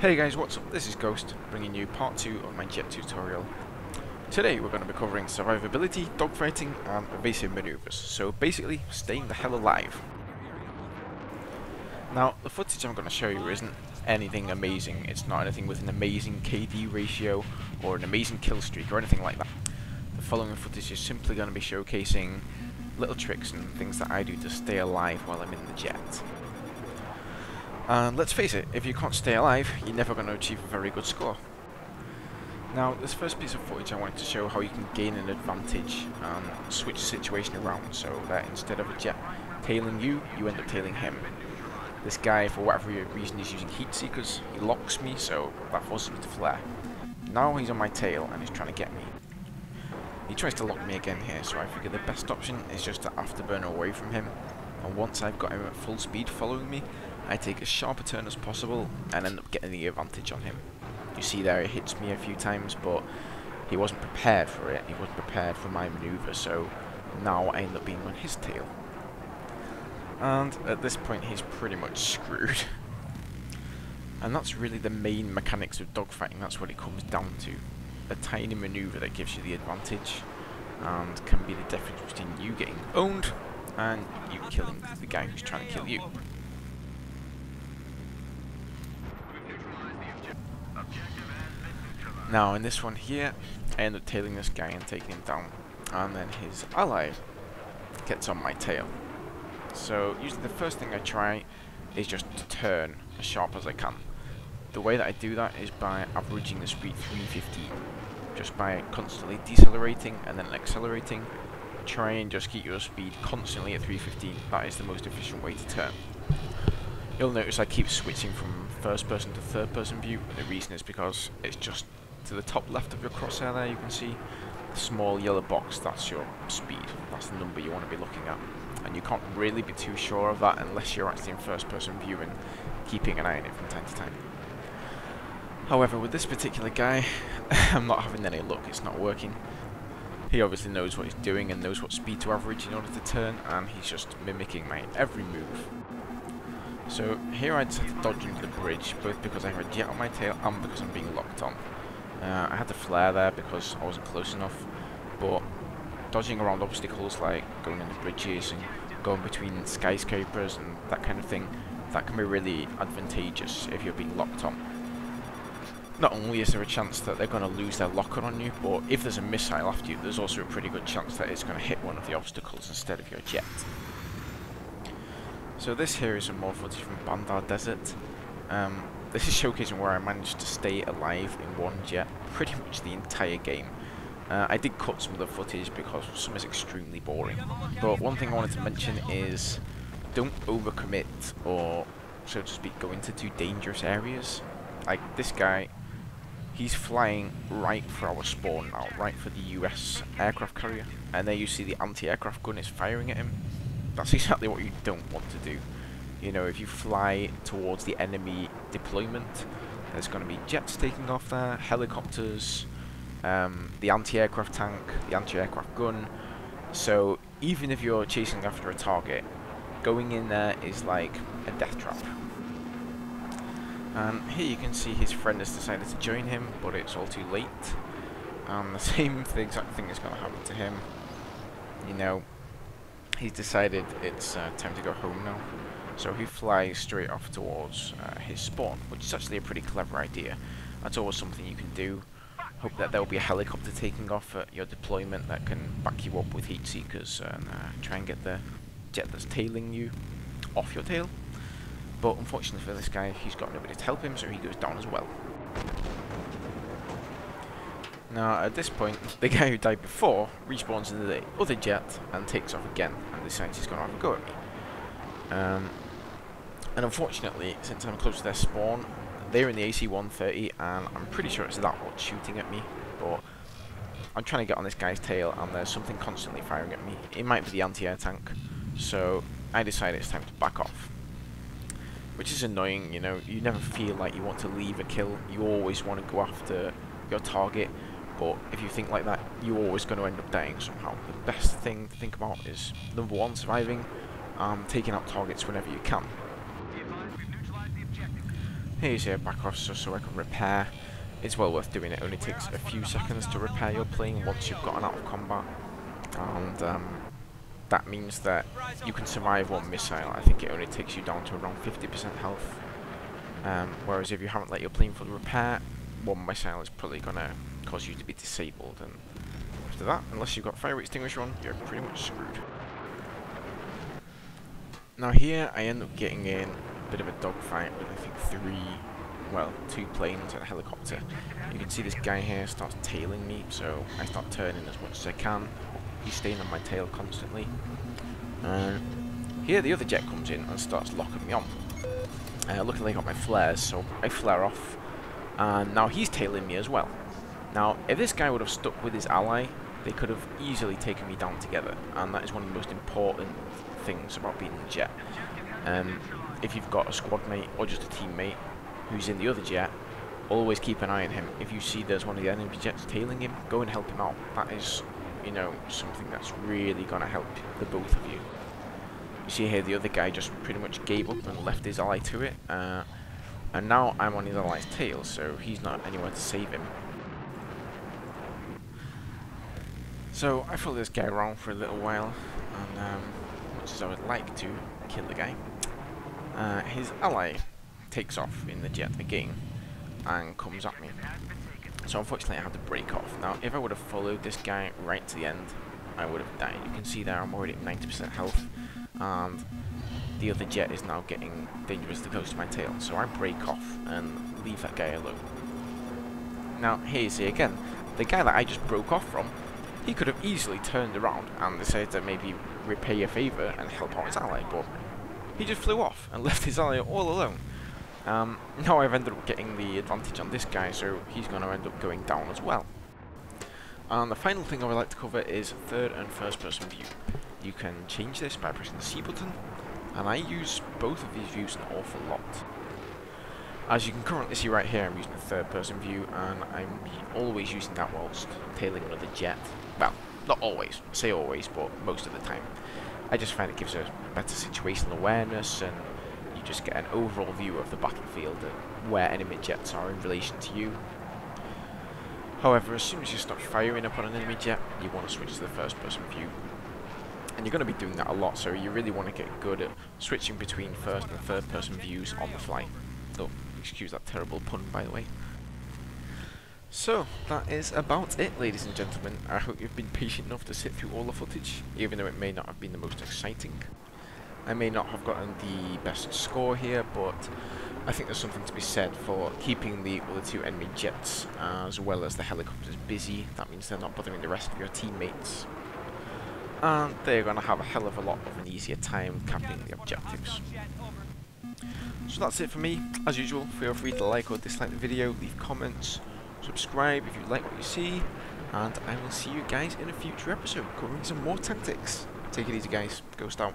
Hey guys, what's up? This is Ghost, bringing you part 2 of my jet tutorial. Today we're going to be covering survivability, dogfighting and evasive maneuvers, so basically staying the hell alive. Now, the footage I'm going to show you isn't anything amazing. It's not anything with an amazing KD ratio or an amazing kill streak or anything like that. The following footage is simply going to be showcasing little tricks and things that I do to stay alive while I'm in the jet. And let's face it, if you can't stay alive, you're never going to achieve a very good score. Now, this first piece of footage I wanted to show how you can gain an advantage and switch the situation around so that instead of a jet tailing you, you end up tailing him. This guy, for whatever reason, is using heat seekers. He locks me, so that forces me to flare. Now he's on my tail and he's trying to get me. He tries to lock me again here, so I figure the best option is just to afterburn away from him. And once I've got him at full speed following me, I take as sharp a turn as possible and end up getting the advantage on him. You see there, it hits me a few times, but he wasn't prepared for it. He wasn't prepared for my maneuver, so now I end up being on his tail. And at this point, he's pretty much screwed. And that's really the main mechanics of dogfighting. That's what it comes down to. A tiny maneuver that gives you the advantage and can be the difference between you getting owned and you killing the guy who's trying to kill you. Now in this one here, I end up tailing this guy and taking him down, and then his ally gets on my tail. So usually the first thing I try is just to turn as sharp as I can. The way that I do that is by averaging the speed 315, just by constantly decelerating and then accelerating. Try and just keep your speed constantly at 315. That is the most efficient way to turn. You'll notice I keep switching from first person to third person view. The reason is because it's just to the top left of your crosshair there, you can see the small yellow box. That's your speed. That's the number you want to be looking at. And you can't really be too sure of that unless you're actually in first person view and keeping an eye on it from time to time. However, with this particular guy, I'm not having any luck. It's not working. He obviously knows what he's doing and knows what speed to average in order to turn, and he's just mimicking my every move. So here I decided to dodge into the bridge, both because I have a jet on my tail and because I'm being locked on. I had to flare there because I wasn't close enough, but dodging around obstacles like going into bridges and going between skyscrapers and that kind of thing, that can be really advantageous if you're being locked on. Not only is there a chance that they're going to lose their lock-on on you, but if there's a missile after you, there's also a pretty good chance that it's going to hit one of the obstacles instead of your jet. So this here is some more footage from Bandar Desert. This is showcasing where I managed to stay alive in one jet pretty much the entire game. I did cut some of the footage because some is extremely boring. But one thing I wanted to mention is don't overcommit or, so to speak, go into too dangerous areas. Like this guy, he's flying right for our spawn now, right for the US aircraft carrier. And there you see the anti-aircraft gun is firing at him. That's exactly what you don't want to do. You know, if you fly towards the enemy deployment, there's going to be jets taking off there, helicopters, the anti-aircraft tank, the anti-aircraft gun. So even if you're chasing after a target, going in there is like a death trap. And here you can see his friend has decided to join him, but it's all too late. And the exact thing is going to happen to him. You know, he's decided it's time to go home now. So he flies straight off towards his spawn, which is actually a pretty clever idea. That's always something you can do. Hope that there will be a helicopter taking off at your deployment that can back you up with heat seekers and try and get the jet that's tailing you off your tail. But unfortunately for this guy, he's got nobody to help him, so he goes down as well. Now at this point, the guy who died before respawns in the other jet and takes off again and decides he's going to have a go at me. And unfortunately, since I'm close to their spawn, they're in the AC-130 and I'm pretty sure it's that what's shooting at me, but I'm trying to get on this guy's tail and there's something constantly firing at me. It might be the anti-air tank, so I decided it's time to back off. Which is annoying, you know, you never feel like you want to leave a kill, you always want to go after your target, but if you think like that, you're always going to end up dying somehow. The best thing to think about is, number one, surviving, taking out targets whenever you can. Here's your back off so I can repair. It's well worth doing. It only takes a few seconds to repair your plane once you've gotten out of combat, and that means that you can survive one missile. I think it only takes you down to around 50% health, whereas if you haven't let your plane fully repair, one missile is probably gonna cause you to be disabled, and after that, unless you've got fire extinguisher on, you're pretty much screwed. Now here I end up getting in a bit of a dogfight with I think two planes and a helicopter. You can see this guy here starts tailing me, so I start turning as much as I can. He's staying on my tail constantly. Here the other jet comes in and starts locking me on. Luckily I got my flares, so I flare off, and now he's tailing me as well. Now if this guy would have stuck with his ally, they could have easily taken me down together, and that is one of the most important things about being in the jet. If you've got a squad mate or just a teammate who's in the other jet, always keep an eye on him. If you see there's one of the enemy jets tailing him, go and help him out. That is, you know, something that's really gonna help the both of you. You see here the other guy just pretty much gave up and left his ally to it, and now I'm on his ally's tail, so he's not anywhere to save him. So I followed this guy around for a little while, and much as I would like to kill the guy, his ally takes off in the jet again and comes at me. So unfortunately I had to break off. Now if I would have followed this guy right to the end, I would have died. You can see there I'm already at 90% health, and the other jet is now getting dangerously close to my tail. So I break off and leave that guy alone. Now here you see again, the guy that I just broke off from, he could have easily turned around and decided to maybe repay a favour and help out his ally, but he just flew off and left his ally all alone. Now I've ended up getting the advantage on this guy, so he's going to end up going down as well. And the final thing I would like to cover is third and first person view. You can change this by pressing the C button, and I use both of these views an awful lot. As you can currently see right here, I'm using the third person view, and I'm always using that whilst tailing another jet. Well, not always, I say always, but most of the time. I just find it gives a better situational awareness, and you just get an overall view of the battlefield and where enemy jets are in relation to you. However, as soon as you start firing upon an enemy jet, you want to switch to the first person view. And you're going to be doing that a lot, so you really want to get good at switching between first and third person views on the fly. Oh, excuse that terrible pun, by the way. So, that is about it, ladies and gentlemen. I hope you've been patient enough to sit through all the footage, even though it may not have been the most exciting. I may not have gotten the best score here, but I think there's something to be said for keeping the other two enemy jets as well as the helicopters busy. That means they're not bothering the rest of your teammates, and they're going to have a hell of a lot of an easier time capping the objectives. So that's it for me. As usual, feel free to like or dislike the video, leave comments, subscribe if you like what you see, and I will see you guys in a future episode covering some more tactics. Take it easy guys, Ghost out.